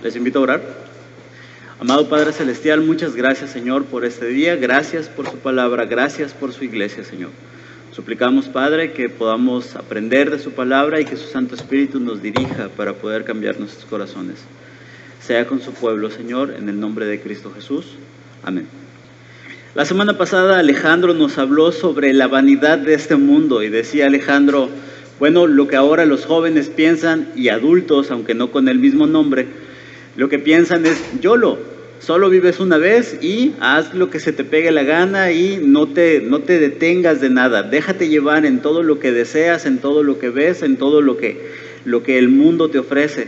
Les invito a orar. Amado Padre Celestial, muchas gracias, Señor, por este día. Gracias por su palabra, gracias por su iglesia, Señor. Suplicamos, Padre, que podamos aprender de su palabra y que su Santo Espíritu nos dirija para poder cambiar nuestros corazones. Sea con su pueblo, Señor, en el nombre de Cristo Jesús. Amén. La semana pasada Alejandro nos habló sobre la vanidad de este mundo y decía Alejandro, bueno, lo que ahora los jóvenes piensan y adultos, aunque no con el mismo nombre, lo que piensan es YOLO, solo vives una vez y haz lo que se te pegue la gana y no te detengas de nada, déjate llevar en todo lo que deseas, en todo lo que ves, en todo lo que el mundo te ofrece.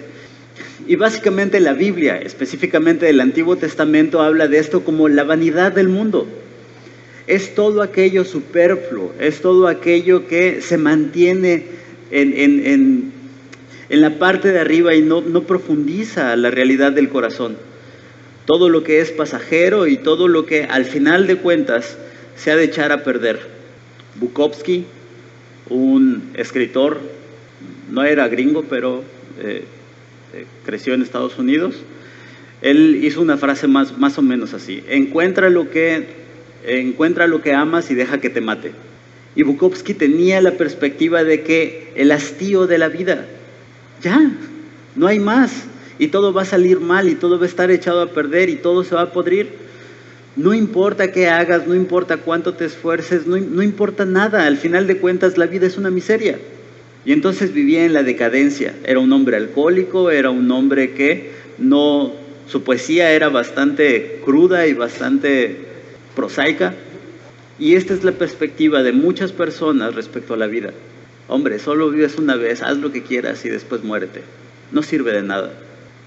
Y básicamente la Biblia, específicamente del Antiguo Testamento, habla de esto como la vanidad del mundo. Es todo aquello superfluo, es todo aquello que se mantiene en la parte de arriba y no profundiza la realidad del corazón. Todo lo que es pasajero y todo lo que al final de cuentas se ha de echar a perder. Bukowski, un escritor, no era gringo, pero creció en Estados Unidos, él hizo una frase más o menos así: encuentra lo que amas y deja que te mate. Y Bukowski tenía la perspectiva de que el hastío de la vida, ya, no hay más, y todo va a salir mal, y todo va a estar echado a perder, y todo se va a podrir. No importa qué hagas, no importa cuánto te esfuerces, no importa nada, al final de cuentas la vida es una miseria. Y entonces vivía en la decadencia. Era un hombre alcohólico, era un hombre que su poesía era bastante cruda y bastante prosaica. Y esta es la perspectiva de muchas personas respecto a la vida. Hombre, solo vives una vez, haz lo que quieras y después muérete. No sirve de nada.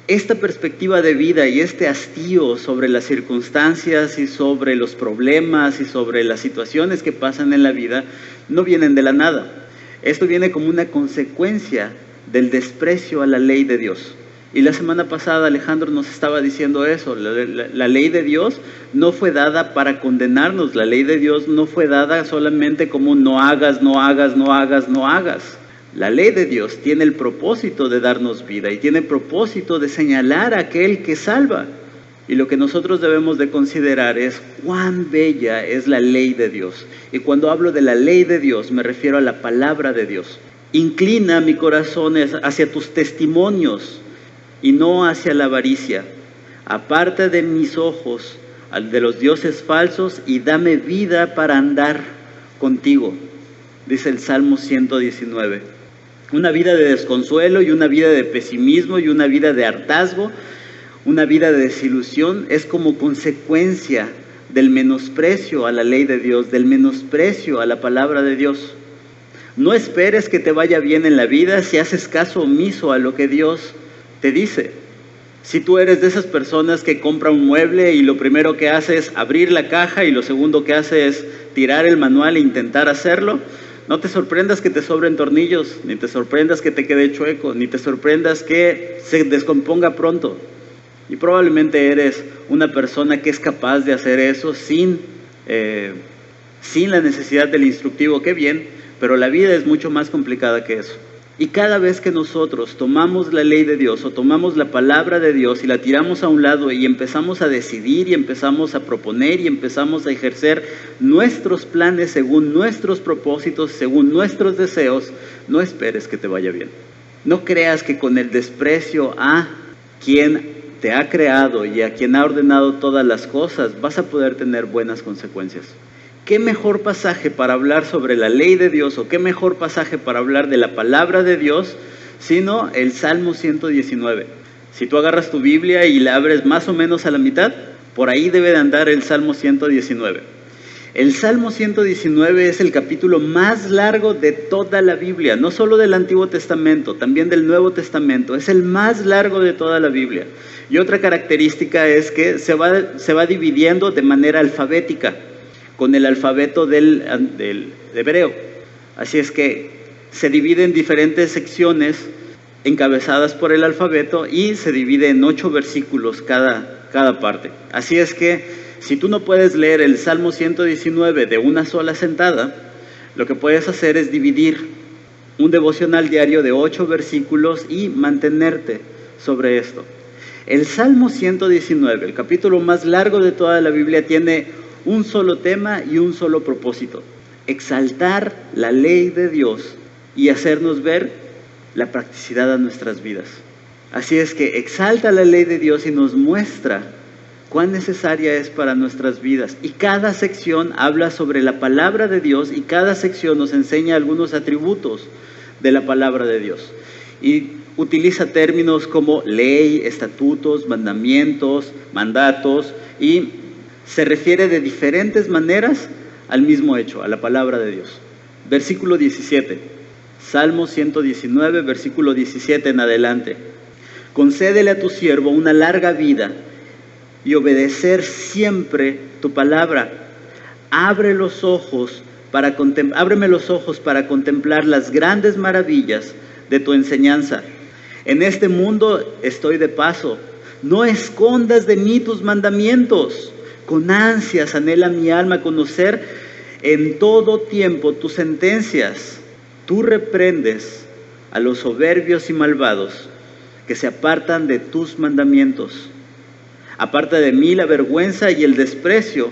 Esta perspectiva de vida y este hastío sobre las circunstancias y sobre los problemas y sobre las situaciones que pasan en la vida no vienen de la nada. Esto viene como una consecuencia del desprecio a la ley de Dios. Y la semana pasada Alejandro nos estaba diciendo eso. La ley de Dios no fue dada para condenarnos. La ley de Dios no fue dada solamente como no hagas, no hagas, no hagas, no hagas. La ley de Dios tiene el propósito de darnos vida y tiene el propósito de señalar a aquel que salva. Y lo que nosotros debemos de considerar es cuán bella es la ley de Dios. Y cuando hablo de la ley de Dios me refiero a la palabra de Dios. Inclina mi corazón hacia tus testimonios y no hacia la avaricia. Aparta de mis ojos de los dioses falsos y dame vida para andar contigo, dice el Salmo 119. Una vida de desconsuelo y una vida de pesimismo y una vida de hartazgo, una vida de desilusión es como consecuencia del menosprecio a la ley de Dios, del menosprecio a la palabra de Dios. No esperes que te vaya bien en la vida si haces caso omiso a lo que Dios te dice. Si tú eres de esas personas que compra un mueble y lo primero que hace es abrir la caja y lo segundo que hace es tirar el manual e intentar hacerlo, no te sorprendas que te sobren tornillos, ni te sorprendas que te quede chueco, ni te sorprendas que se descomponga pronto. Y probablemente eres una persona que es capaz de hacer eso sin la necesidad del instructivo. Qué bien, pero la vida es mucho más complicada que eso. Y cada vez que nosotros tomamos la ley de Dios o tomamos la palabra de Dios y la tiramos a un lado y empezamos a decidir y empezamos a proponer y empezamos a ejercer nuestros planes según nuestros propósitos, según nuestros deseos, no esperes que te vaya bien. No creas que con el desprecio a quien te ha creado y a quien ha ordenado todas las cosas vas a poder tener buenas consecuencias. ¿Qué mejor pasaje para hablar sobre la ley de Dios o qué mejor pasaje para hablar de la palabra de Dios sino el Salmo 119? Si tú agarras tu Biblia y la abres más o menos a la mitad, por ahí debe de andar el Salmo 119. El Salmo 119 es el capítulo más largo de toda la Biblia, no solo del Antiguo Testamento, también del Nuevo Testamento. Es el más largo de toda la Biblia. Y otra característica es que se va dividiendo de manera alfabética, con el alfabeto del hebreo. Así es que se divide en diferentes secciones encabezadas por el alfabeto y se divide en 8 versículos cada parte. Así es que si tú no puedes leer el Salmo 119 de una sola sentada, lo que puedes hacer es dividir un devocional diario de 8 versículos y mantenerte sobre esto. El Salmo 119, el capítulo más largo de toda la Biblia, tiene un solo tema y un solo propósito: exaltar la ley de Dios y hacernos ver la practicidad a nuestras vidas. Así es que exalta la ley de Dios y nos muestra cuán necesaria es para nuestras vidas. Y cada sección habla sobre la palabra de Dios y cada sección nos enseña algunos atributos de la palabra de Dios. Y utiliza términos como ley, estatutos, mandamientos, mandatos, y se refiere de diferentes maneras al mismo hecho, a la palabra de Dios. Versículo 17, Salmo 119, versículo 17 en adelante. Concédele a tu siervo una larga vida y obedecer siempre tu palabra. Ábreme los ojos para contemplar las grandes maravillas de tu enseñanza. En este mundo estoy de paso. No escondas de mí tus mandamientos. Con ansias anhela mi alma conocer en todo tiempo tus sentencias. Tú reprendes a los soberbios y malvados que se apartan de tus mandamientos. Aparta de mí la vergüenza y el desprecio,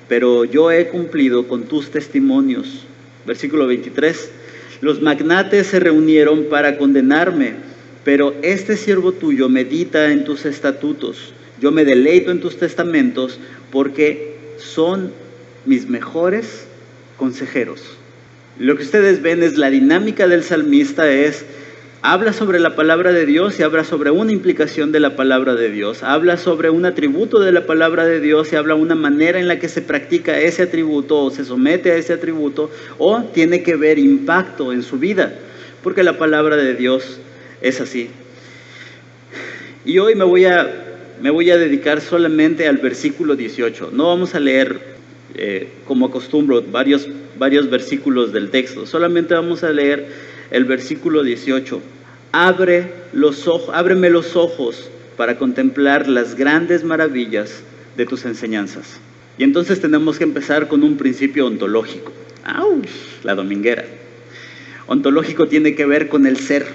pero yo he cumplido con tus testimonios. Versículo 23. Los magnates se reunieron para condenarme, pero este siervo tuyo medita en tus estatutos. Yo me deleito en tus testamentos porque son mis mejores consejeros. Lo que ustedes ven es la dinámica del salmista, habla sobre la palabra de Dios y habla sobre una implicación de la palabra de Dios. Habla sobre un atributo de la palabra de Dios y habla una manera en la que se practica ese atributo o se somete a ese atributo o tiene que ver impacto en su vida, porque la palabra de Dios es así. Y hoy me voy a dedicar solamente al versículo 18. No vamos a leer como acostumbro varios versículos del texto. Solamente vamos a leer el versículo 18. Ábreme los ojos para contemplar las grandes maravillas de tus enseñanzas. Y entonces tenemos que empezar con un principio ontológico. ¡Auch! La dominguera. Ontológico tiene que ver con el ser.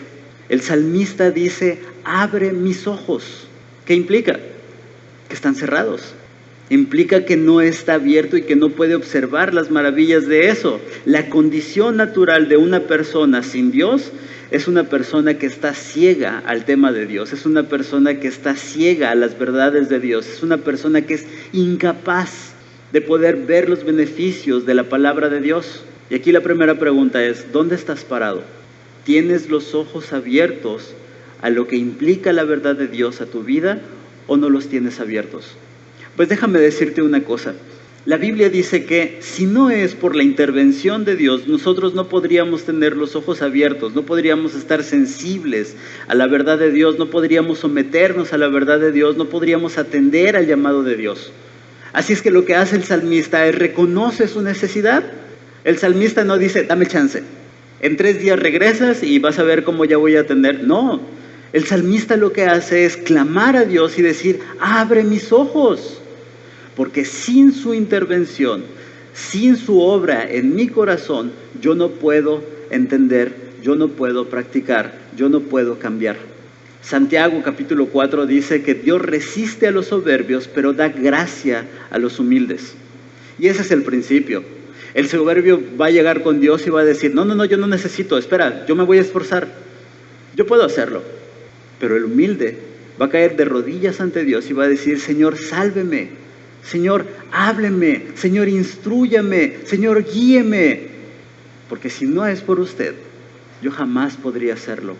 El salmista dice: abre mis ojos. ¿Qué implica? Que están cerrados. Implica que no está abierto y que no puede observar las maravillas de eso. La condición natural de una persona sin Dios es una persona que está ciega al tema de Dios, es una persona que está ciega a las verdades de Dios, es una persona que es incapaz de poder ver los beneficios de la palabra de Dios. Y aquí la primera pregunta es: ¿dónde estás parado? ¿Tienes los ojos abiertos a lo que implica la verdad de Dios a tu vida o no los tienes abiertos? Pues déjame decirte una cosa. La Biblia dice que si no es por la intervención de Dios, nosotros no podríamos tener los ojos abiertos, no podríamos estar sensibles a la verdad de Dios, no podríamos someternos a la verdad de Dios, no podríamos atender al llamado de Dios. Así es que lo que hace el salmista es reconoce su necesidad. El salmista no dice: dame chance, en 3 días regresas y vas a ver cómo ya voy a atender. No, el salmista lo que hace es clamar a Dios y decir: abre mis ojos. Porque sin su intervención, sin su obra en mi corazón, yo no puedo entender, yo no puedo practicar, yo no puedo cambiar. Santiago capítulo 4 dice que Dios resiste a los soberbios, pero da gracia a los humildes. Y ese es el principio. El soberbio va a llegar con Dios y va a decir: no, yo no necesito, espera, yo me voy a esforzar, yo puedo hacerlo. Pero el humilde va a caer de rodillas ante Dios y va a decir: Señor, sálveme. Señor, hábleme. Señor, instrúyame. Señor, guíeme. Porque si no es por usted, yo jamás podría hacerlo.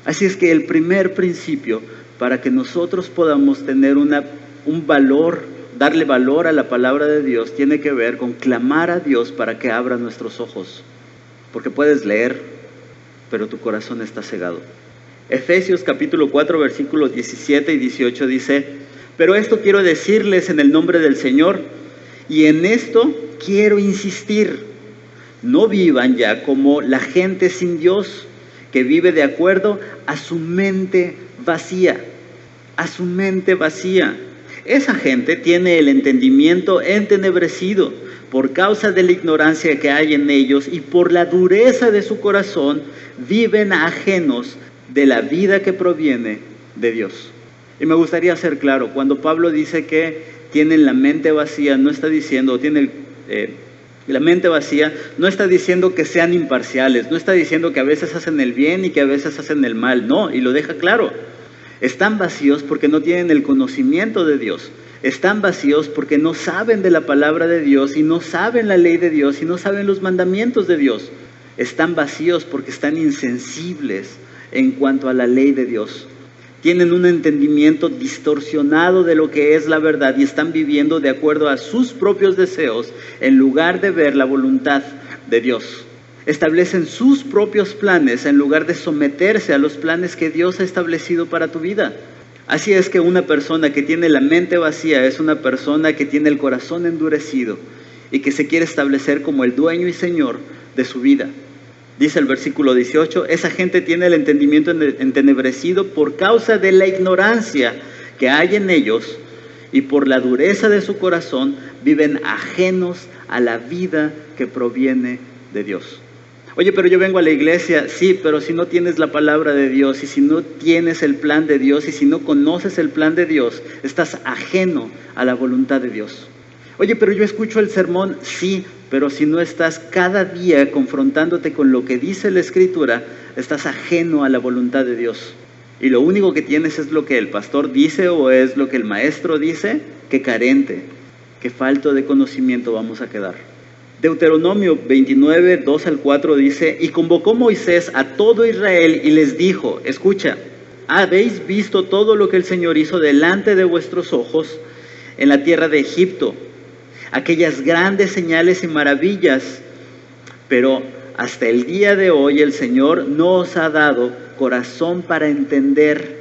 Así es que el primer principio para que nosotros podamos tener un valor, darle valor a la palabra de Dios, tiene que ver con clamar a Dios para que abra nuestros ojos. Porque puedes leer, pero tu corazón está cegado. Efesios capítulo 4, versículos 17 y 18 dice: pero esto quiero decirles en el nombre del Señor, y en esto quiero insistir: no vivan ya como la gente sin Dios, que vive de acuerdo a su mente vacía. A su mente vacía. Esa gente tiene el entendimiento entenebrecido por causa de la ignorancia que hay en ellos, y por la dureza de su corazón viven ajenos de la vida que proviene de Dios. Y me gustaría ser claro, cuando Pablo dice que tienen la mente vacía, no está diciendo, la mente vacía, no está diciendo que sean imparciales, no está diciendo que a veces hacen el bien y que a veces hacen el mal, no, y lo deja claro. Están vacíos porque no tienen el conocimiento de Dios. Están vacíos porque no saben de la palabra de Dios y no saben la ley de Dios y no saben los mandamientos de Dios. Están vacíos porque están insensibles en cuanto a la ley de Dios. Tienen un entendimiento distorsionado de lo que es la verdad y están viviendo de acuerdo a sus propios deseos en lugar de ver la voluntad de Dios. Establecen sus propios planes en lugar de someterse a los planes que Dios ha establecido para tu vida. Así es que una persona que tiene la mente vacía es una persona que tiene el corazón endurecido y que se quiere establecer como el dueño y señor de su vida. Dice el versículo 18, esa gente tiene el entendimiento entenebrecido por causa de la ignorancia que hay en ellos y por la dureza de su corazón viven ajenos a la vida que proviene de Dios. Oye, pero yo vengo a la iglesia, sí, pero si no tienes la palabra de Dios y si no tienes el plan de Dios y si no conoces el plan de Dios, estás ajeno a la voluntad de Dios. Oye, pero yo escucho el sermón, sí, pero si no estás cada día confrontándote con lo que dice la Escritura, estás ajeno a la voluntad de Dios. Y lo único que tienes es lo que el pastor dice o es lo que el maestro dice, que carente, que falto de conocimiento vamos a quedar. Deuteronomio 29, 2 al 4 dice, y convocó Moisés a todo Israel y les dijo, escucha, habéis visto todo lo que el Señor hizo delante de vuestros ojos en la tierra de Egipto, aquellas grandes señales y maravillas, pero hasta el día de hoy el Señor no os ha dado corazón para entender,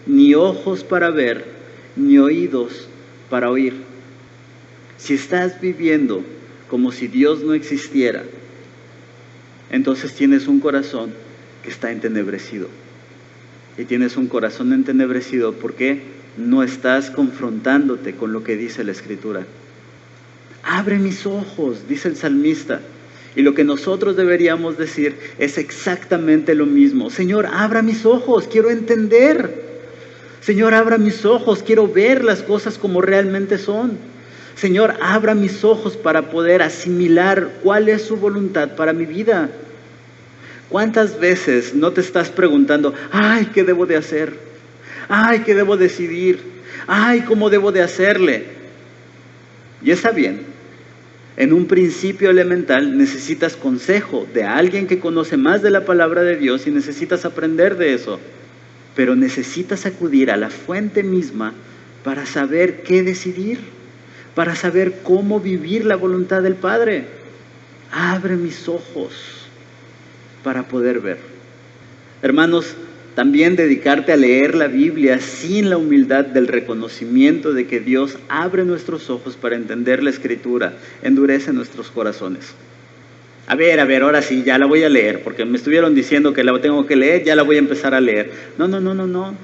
ni ojos para ver, ni oídos para oír. Si estás viviendo como si Dios no existiera, entonces tienes un corazón que está entenebrecido. Y tienes un corazón entenebrecido porque no estás confrontándote con lo que dice la Escritura. Abre mis ojos, dice el salmista. Y lo que nosotros deberíamos decir es exactamente lo mismo. Señor, abra mis ojos, quiero entender. Señor, abra mis ojos, quiero ver las cosas como realmente son. Señor, abra mis ojos para poder asimilar cuál es su voluntad para mi vida. ¿Cuántas veces no te estás preguntando, ay, ¿qué debo de hacer? Ay, ¿qué debo decidir? Ay, ¿cómo debo de hacerle? Y está bien. En un principio elemental necesitas consejo de alguien que conoce más de la palabra de Dios y necesitas aprender de eso. Pero necesitas acudir a la fuente misma para saber qué decidir, para saber cómo vivir la voluntad del Padre. Abre mis ojos para poder ver. Hermanos, también dedicarte a leer la Biblia sin la humildad del reconocimiento de que Dios abre nuestros ojos para entender la Escritura, endurece nuestros corazones. A ver, ahora sí, ya la voy a leer, porque me estuvieron diciendo que la tengo que leer, ya la voy a empezar a leer. No.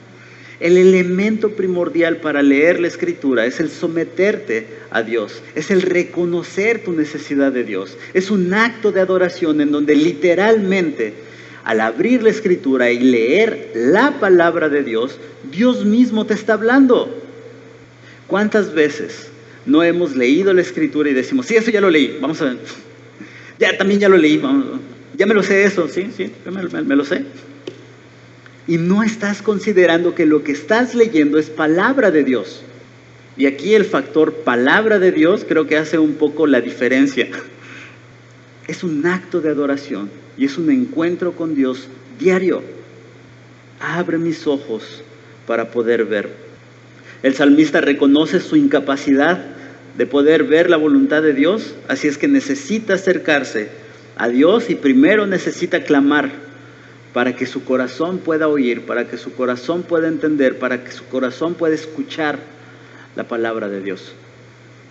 El elemento primordial para leer la Escritura es el someterte a Dios, es el reconocer tu necesidad de Dios. Es un acto de adoración en donde literalmente, al abrir la Escritura y leer la palabra de Dios, Dios mismo te está hablando. ¿Cuántas veces no hemos leído la Escritura y decimos, sí, eso ya lo leí, vamos a ver, también ya lo leí, ya me lo sé eso, sí, me lo sé. Y no estás considerando que lo que estás leyendo es palabra de Dios. Y aquí el factor palabra de Dios creo que hace un poco la diferencia. Es un acto de adoración y es un encuentro con Dios diario. Abre mis ojos para poder ver. El salmista reconoce su incapacidad de poder ver la voluntad de Dios, así es que necesita acercarse a Dios y primero necesita clamar para que su corazón pueda oír, para que su corazón pueda entender, para que su corazón pueda escuchar la palabra de Dios,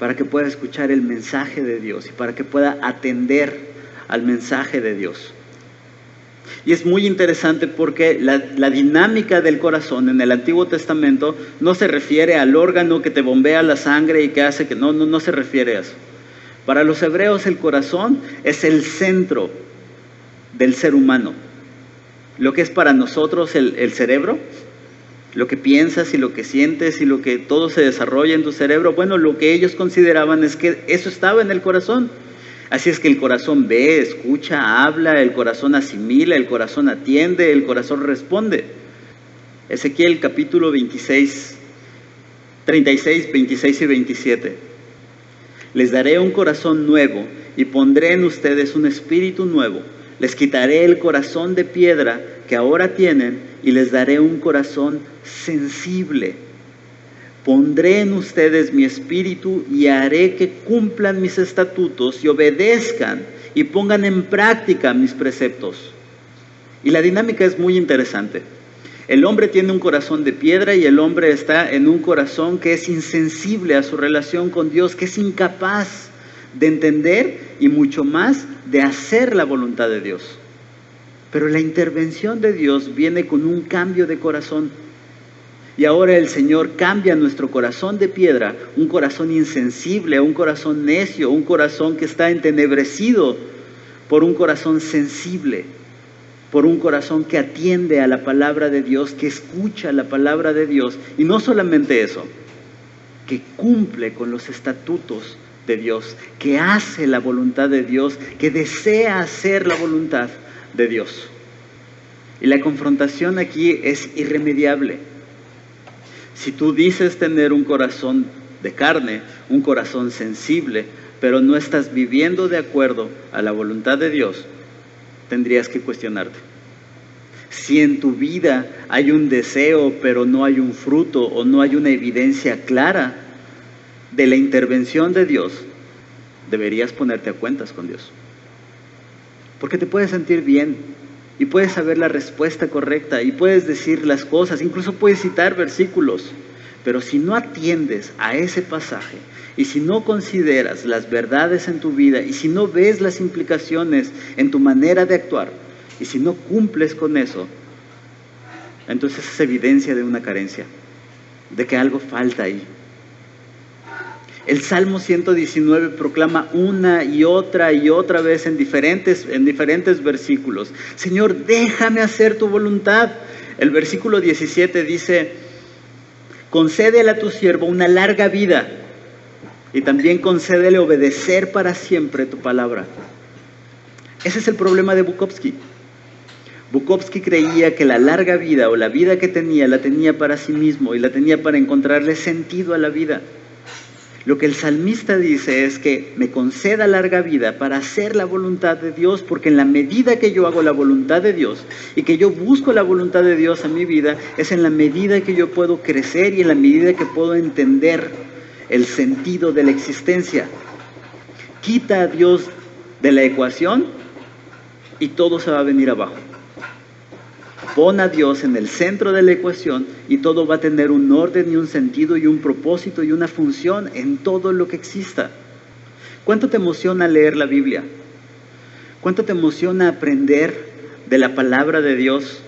para que pueda escuchar el mensaje de Dios y para que pueda atender al mensaje de Dios. Y es muy interesante porque la dinámica del corazón en el Antiguo Testamento no se refiere al órgano que te bombea la sangre y que hace que no se refiere a eso. Para los hebreos el corazón es el centro del ser humano. Lo que es para nosotros el cerebro lo que piensas y lo que sientes y lo que todo se desarrolla en tu cerebro. Bueno, lo que ellos consideraban es que eso estaba en el corazón. Así es que el corazón ve, escucha, habla, el corazón asimila, el corazón atiende, el corazón responde. Ezequiel capítulo 26, 36, 26 y 27. Les daré un corazón nuevo y pondré en ustedes un espíritu nuevo. Les quitaré el corazón de piedra que ahora tienen y les daré un corazón sensible. Pondré en ustedes mi espíritu y haré que cumplan mis estatutos y obedezcan y pongan en práctica mis preceptos. Y la dinámica es muy interesante. El hombre tiene un corazón de piedra y el hombre está en un corazón que es insensible a su relación con Dios, que es incapaz de entender y mucho más de hacer la voluntad de Dios. Pero la intervención de Dios viene con un cambio de corazón. Y ahora el Señor cambia nuestro corazón de piedra, un corazón insensible, un corazón necio, un corazón que está entenebrecido, por un corazón sensible, por un corazón que atiende a la palabra de Dios, que escucha la palabra de Dios. Y no solamente eso, que cumple con los estatutos de Dios, que hace la voluntad de Dios, que desea hacer la voluntad de Dios. Y la confrontación aquí es irremediable. Si tú dices tener un corazón de carne, un corazón sensible, pero no estás viviendo de acuerdo a la voluntad de Dios, tendrías que cuestionarte. Si en tu vida hay un deseo, pero no hay un fruto o no hay una evidencia clara de la intervención de Dios, deberías ponerte a cuentas con Dios. Porque te puedes sentir bien y puedes saber la respuesta correcta y puedes decir las cosas, incluso puedes citar versículos, pero si no atiendes a ese pasaje y si no consideras las verdades en tu vida y si no ves las implicaciones en tu manera de actuar y si no cumples con eso, entonces es evidencia de una carencia, de que algo falta ahí. El Salmo 119 proclama una y otra vez en diferentes versículos: Señor, déjame hacer tu voluntad. El versículo 17 dice: concédele a tu siervo una larga vida y también concédele obedecer para siempre tu palabra. Ese es el problema de Bukowski. Bukowski creía que la larga vida o la vida que tenía, la tenía para sí mismo y la tenía para encontrarle sentido a la vida. Lo que el salmista dice es que me conceda larga vida para hacer la voluntad de Dios, porque en la medida que yo hago la voluntad de Dios y que yo busco la voluntad de Dios a mi vida, es en la medida que yo puedo crecer y en la medida que puedo entender el sentido de la existencia. Quita a Dios de la ecuación y todo se va a venir abajo. Pon a Dios en el centro de la ecuación y todo va a tener un orden y un sentido y un propósito y una función en todo lo que exista. ¿Cuánto te emociona leer la Biblia? ¿Cuánto te emociona aprender de la palabra de Dios?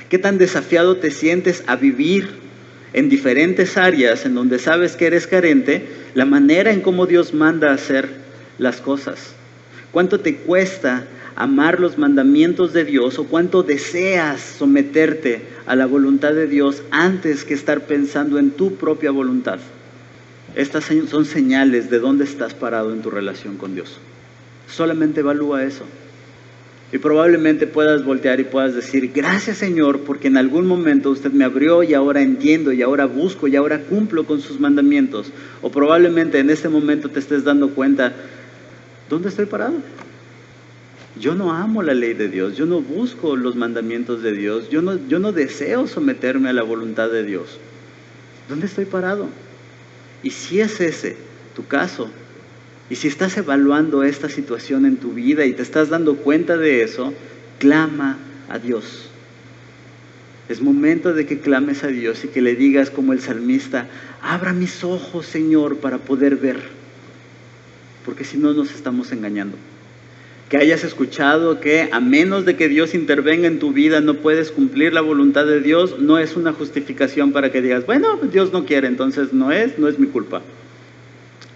¿Qué tan desafiado te sientes a vivir en diferentes áreas en donde sabes que eres carente, la manera en cómo Dios manda hacer las cosas? ¿Cuánto te cuesta amar los mandamientos de Dios o cuánto deseas someterte a la voluntad de Dios antes que estar pensando en tu propia voluntad? Estas son señales de dónde estás parado en tu relación con Dios. Solamente evalúa eso. Y probablemente puedas voltear y puedas decir: gracias, Señor, porque en algún momento usted me abrió y ahora entiendo y ahora busco y ahora cumplo con sus mandamientos. O probablemente en este momento te estés dando cuenta: ¿dónde estoy parado? Yo no amo la ley de Dios, yo no busco los mandamientos de Dios, yo no deseo someterme a la voluntad de Dios. ¿Dónde estoy parado? Y si es ese tu caso, y si estás evaluando esta situación en tu vida y te estás dando cuenta de eso, clama a Dios. Es momento de que clames a Dios y que le digas como el salmista: abra mis ojos, Señor, para poder ver. Porque si no, nos estamos engañando. Que hayas escuchado que a menos de que Dios intervenga en tu vida no puedes cumplir la voluntad de Dios, no es una justificación para que digas: bueno, Dios no quiere, entonces no es mi culpa.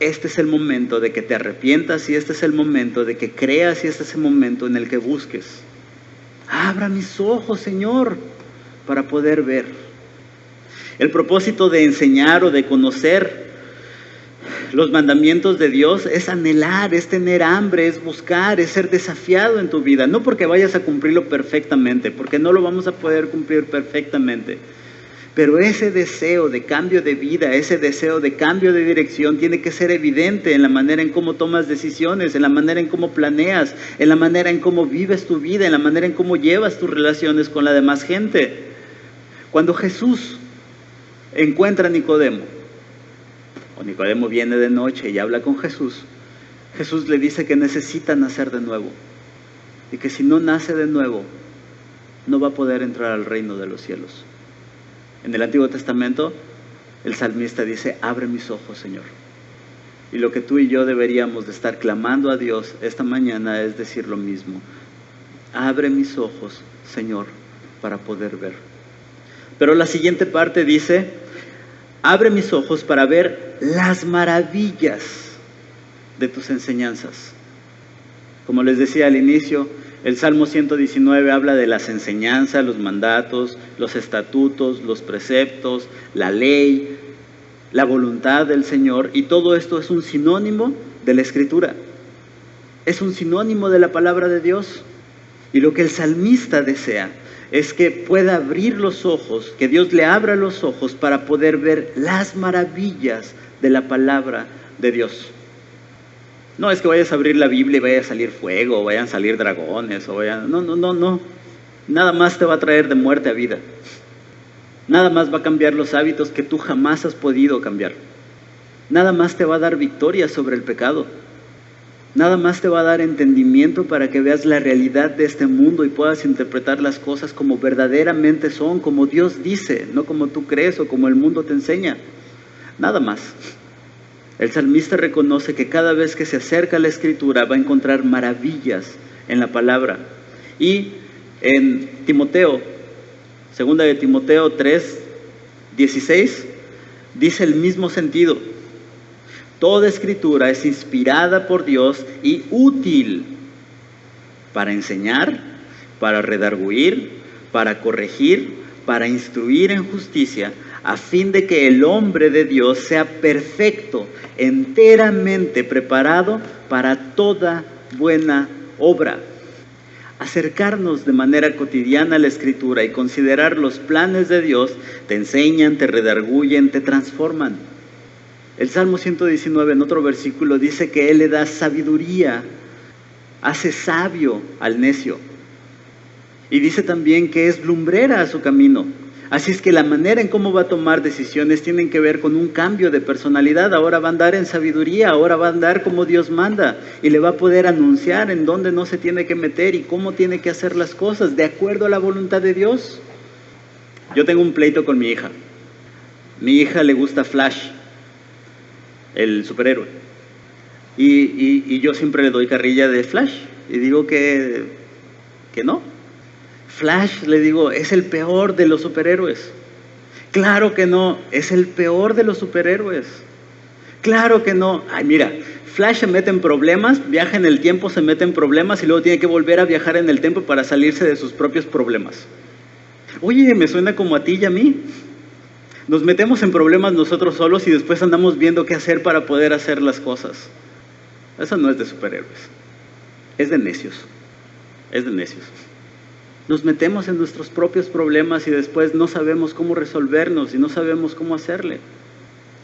Este es el momento de que te arrepientas y este es el momento de que creas y este es el momento en el que busques. Abra mis ojos, Señor, para poder ver. El propósito de enseñar o de conocer los mandamientos de Dios es anhelar, es tener hambre, es buscar, es ser desafiado en tu vida. No porque vayas a cumplirlo perfectamente, porque no lo vamos a poder cumplir perfectamente. Pero ese deseo de cambio de vida, ese deseo de cambio de dirección tiene que ser evidente en la manera en cómo tomas decisiones, en la manera en cómo planeas, en la manera en cómo vives tu vida, en la manera en cómo llevas tus relaciones con la demás gente. Cuando Jesús encuentra a Nicodemo, o Nicodemo viene de noche y habla con Jesús, Jesús le dice que necesita nacer de nuevo y que si no nace de nuevo no va a poder entrar al reino de los cielos. En el Antiguo Testamento el salmista dice: abre mis ojos, Señor. Y lo que tú y yo deberíamos de estar clamando a Dios esta mañana es decir lo mismo: abre mis ojos, Señor, para poder ver. Pero la siguiente parte dice: abre mis ojos para ver las maravillas de tus enseñanzas. Como les decía al inicio, el Salmo 119 habla de las enseñanzas, los mandatos, los estatutos, los preceptos, la ley, la voluntad del Señor, y todo esto es un sinónimo de la Escritura. Es un sinónimo de la palabra de Dios. Y lo que el salmista desea es que pueda abrir los ojos, que Dios le abra los ojos para poder ver las maravillas de la palabra de Dios. No es que vayas a abrir la Biblia y vaya a salir fuego, o vayan a salir dragones, o vayan... No. Nada más te va a traer de muerte a vida. Nada más va a cambiar los hábitos que tú jamás has podido cambiar. Nada más te va a dar victoria sobre el pecado. Nada más te va a dar entendimiento para que veas la realidad de este mundo y puedas interpretar las cosas como verdaderamente son, como Dios dice, no como tú crees o como el mundo te enseña. Nada más. El salmista reconoce que cada vez que se acerca a la Escritura va a encontrar maravillas en la palabra. Y en Timoteo, segunda de Timoteo 3:16, dice el mismo sentido. Toda Escritura es inspirada por Dios y útil para enseñar, para redarguir, para corregir, para instruir en justicia, a fin de que el hombre de Dios sea perfecto, enteramente preparado para toda buena obra. Acercarnos de manera cotidiana a la Escritura y considerar los planes de Dios te enseñan, te redarguyen, te transforman. El Salmo 119 en otro versículo dice que Él le da sabiduría, hace sabio al necio. Y dice también que es lumbrera a su camino. Así es que la manera en cómo va a tomar decisiones tienen que ver con un cambio de personalidad. Ahora va a andar en sabiduría, ahora va a andar como Dios manda. Y le va a poder anunciar en dónde no se tiene que meter y cómo tiene que hacer las cosas de acuerdo a la voluntad de Dios. Yo tengo un pleito con mi hija. Mi hija le gusta Flash, el superhéroe. Y yo siempre le doy carrilla de Flash. Y digo que no. Flash, le digo, es el peor de los superhéroes. Claro que no, es el peor de los superhéroes. Claro que no. Ay, mira, Flash se mete en problemas, viaja en el tiempo, se mete en problemas y luego tiene que volver a viajar en el tiempo para salirse de sus propios problemas. Oye, me suena como a ti y a mí. Nos metemos en problemas nosotros solos y después andamos viendo qué hacer para poder hacer las cosas. Eso no es de superhéroes. Es de necios. Es de necios. Nos metemos en nuestros propios problemas y después no sabemos cómo resolvernos y no sabemos cómo hacerle.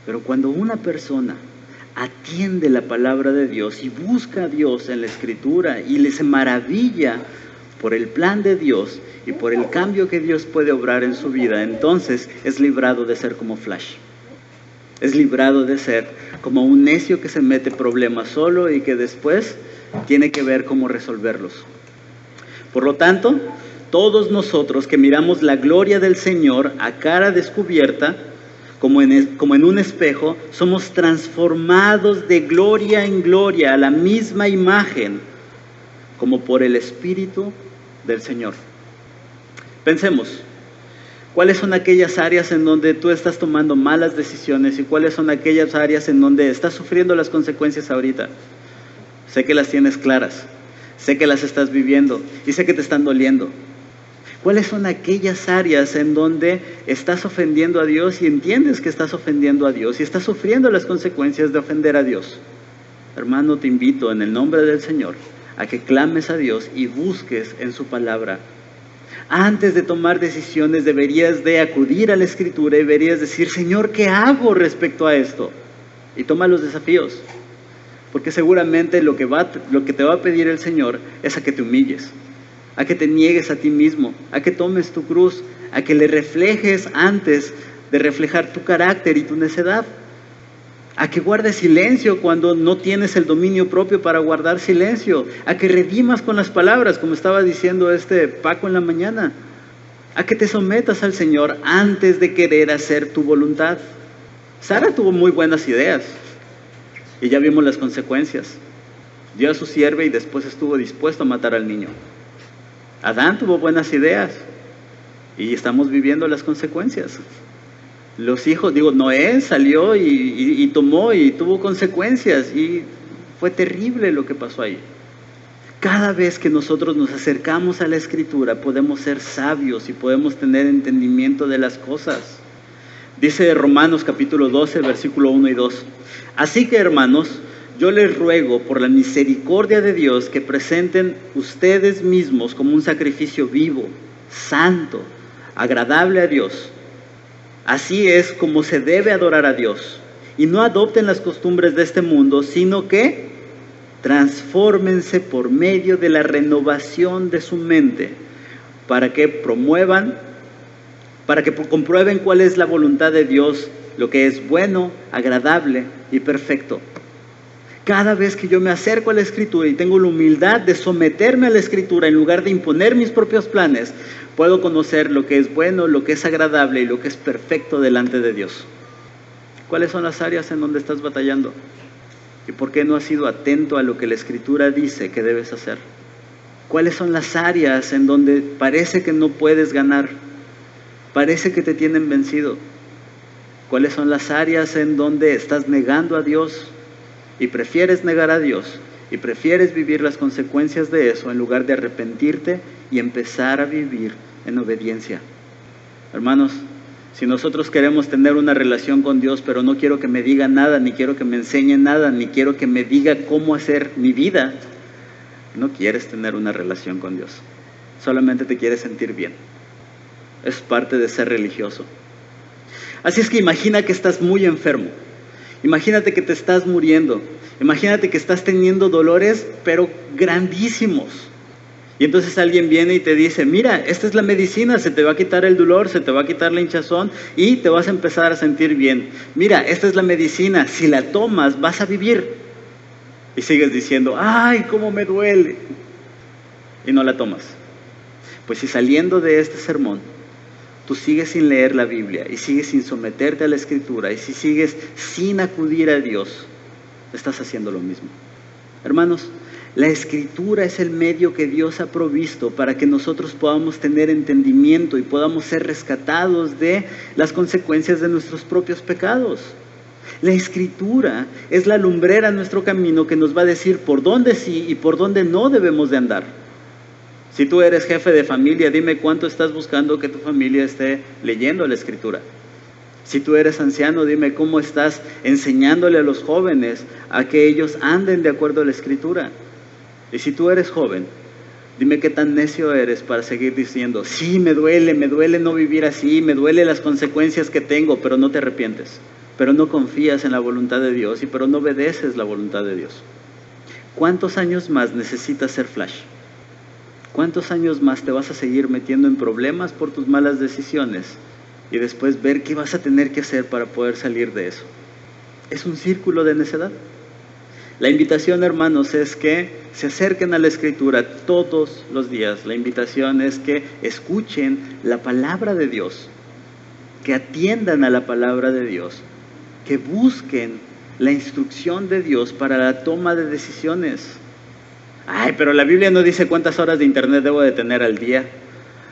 Pero cuando una persona atiende la palabra de Dios y busca a Dios en la Escritura y se maravilla por el plan de Dios y por el cambio que Dios puede obrar en su vida, entonces es librado de ser como Flash. Es librado de ser como un necio que se mete problemas solo y que después tiene que ver cómo resolverlos. Por lo tanto, todos nosotros que miramos la gloria del Señor a cara descubierta, como en un espejo, somos transformados de gloria en gloria a la misma imagen, como por el Espíritu del Señor. Pensemos, ¿cuáles son aquellas áreas en donde tú estás tomando malas decisiones y cuáles son aquellas áreas en donde estás sufriendo las consecuencias ahorita? Sé que las tienes claras, sé que las estás viviendo y sé que te están doliendo. ¿Cuáles son aquellas áreas en donde estás ofendiendo a Dios y entiendes que estás ofendiendo a Dios y estás sufriendo las consecuencias de ofender a Dios? Hermano, te invito en el nombre del Señor a que clames a Dios y busques en su palabra. Antes de tomar decisiones deberías de acudir a la Escritura y deberías decir: Señor, ¿qué hago respecto a esto? Y toma los desafíos, porque seguramente lo que te va a pedir el Señor es a que te humilles, a que te niegues a ti mismo, a que tomes tu cruz, a que le reflejes antes de reflejar tu carácter y tu necedad, a que guardes silencio cuando no tienes el dominio propio para guardar silencio, a que redimas con las palabras, como estaba diciendo Paco en la mañana, a que te sometas al Señor antes de querer hacer tu voluntad. Sara tuvo muy buenas ideas y ya vimos las consecuencias. Dio a su sierva y después estuvo dispuesto a matar al niño. Adán tuvo buenas ideas y estamos viviendo las consecuencias. Los hijos, Noé salió y tomó y tuvo consecuencias y fue terrible lo que pasó ahí. Cada vez que nosotros nos acercamos a la Escritura podemos ser sabios y podemos tener entendimiento de las cosas. Dice Romanos capítulo 12, versículo 1 y 2. Así que, hermanos, yo les ruego por la misericordia de Dios que presenten ustedes mismos como un sacrificio vivo, santo, agradable a Dios. Así es como se debe adorar a Dios. Y no adopten las costumbres de este mundo, sino que transfórmense por medio de la renovación de su mente, para que comprueben cuál es la voluntad de Dios, lo que es bueno, agradable y perfecto. Cada vez que yo me acerco a la Escritura y tengo la humildad de someterme a la Escritura en lugar de imponer mis propios planes, puedo conocer lo que es bueno, lo que es agradable y lo que es perfecto delante de Dios. ¿Cuáles son las áreas en donde estás batallando? ¿Y por qué no has sido atento a lo que la Escritura dice que debes hacer? ¿Cuáles son las áreas en donde parece que no puedes ganar? Parece que te tienen vencido. ¿Cuáles son las áreas en donde estás negando a Dios y prefieres negar a Dios y prefieres vivir las consecuencias de eso en lugar de arrepentirte y empezar a vivir en obediencia? Hermanos, si nosotros queremos tener una relación con Dios, pero no quiero que me diga nada, ni quiero que me enseñe nada, ni quiero que me diga cómo hacer mi vida, no quieres tener una relación con Dios. Solamente te quieres sentir bien. Es parte de ser religioso. Así es que imagina que estás muy enfermo. Imagínate que te estás muriendo. Imagínate que estás teniendo dolores, pero grandísimos. Y entonces alguien viene y te dice: mira, esta es la medicina, se te va a quitar el dolor, se te va a quitar la hinchazón y te vas a empezar a sentir bien. Mira, esta es la medicina, si la tomas vas a vivir. Y sigues diciendo: ay, cómo me duele. Y no la tomas. Pues si saliendo de este sermón tú sigues sin leer la Biblia y sigues sin someterte a la Escritura y si sigues sin acudir a Dios, estás haciendo lo mismo. Hermanos, la Escritura es el medio que Dios ha provisto para que nosotros podamos tener entendimiento y podamos ser rescatados de las consecuencias de nuestros propios pecados. La Escritura es la lumbrera en nuestro camino que nos va a decir por dónde sí y por dónde no debemos de andar. Si tú eres jefe de familia, dime cuánto estás buscando que tu familia esté leyendo la Escritura. Si tú eres anciano, dime cómo estás enseñándole a los jóvenes a que ellos anden de acuerdo a la Escritura. Y si tú eres joven, dime qué tan necio eres para seguir diciendo: sí, me duele no vivir así, me duele las consecuencias que tengo, pero no te arrepientes, pero no confías en la voluntad de Dios pero no obedeces la voluntad de Dios. ¿Cuántos años más necesitas ser Flash? ¿Cuántos años más te vas a seguir metiendo en problemas por tus malas decisiones y después ver qué vas a tener que hacer para poder salir de eso? Es un círculo de necedad. La invitación, hermanos, es que se acerquen a la Escritura todos los días. La invitación es que escuchen la palabra de Dios, que atiendan a la palabra de Dios, que busquen la instrucción de Dios para la toma de decisiones. Ay, pero la Biblia no dice cuántas horas de internet debo de tener al día.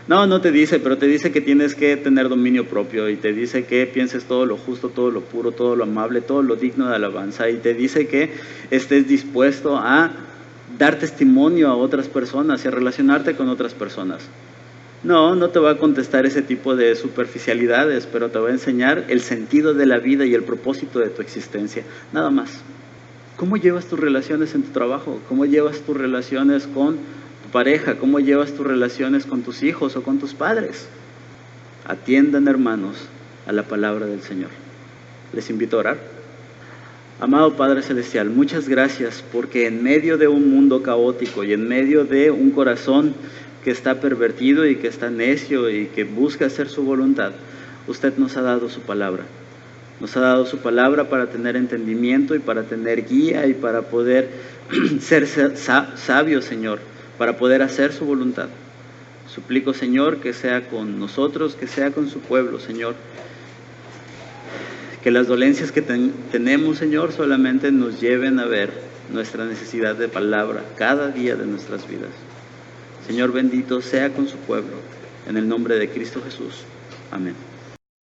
No te dice, pero te dice que tienes que tener dominio propio y te dice que pienses todo lo justo, todo lo puro, todo lo amable, todo lo digno de alabanza y te dice que estés dispuesto a dar testimonio a otras personas y a relacionarte con otras personas. No te va a contestar ese tipo de superficialidades, pero te va a enseñar el sentido de la vida y el propósito de tu existencia, nada más. ¿Cómo llevas tus relaciones en tu trabajo? ¿Cómo llevas tus relaciones con tu pareja? ¿Cómo llevas tus relaciones con tus hijos o con tus padres? Atiendan, hermanos, a la palabra del Señor. Les invito a orar. Amado Padre Celestial, muchas gracias porque en medio de un mundo caótico y en medio de un corazón que está pervertido y que está necio y que busca hacer su voluntad, usted nos ha dado su palabra. Nos ha dado su palabra para tener entendimiento y para tener guía y para poder ser sabios, Señor, para poder hacer su voluntad. Suplico, Señor, que sea con nosotros, que sea con su pueblo, Señor. Que las dolencias que tenemos, Señor, solamente nos lleven a ver nuestra necesidad de palabra cada día de nuestras vidas. Señor bendito, sea con su pueblo. En el nombre de Cristo Jesús. Amén.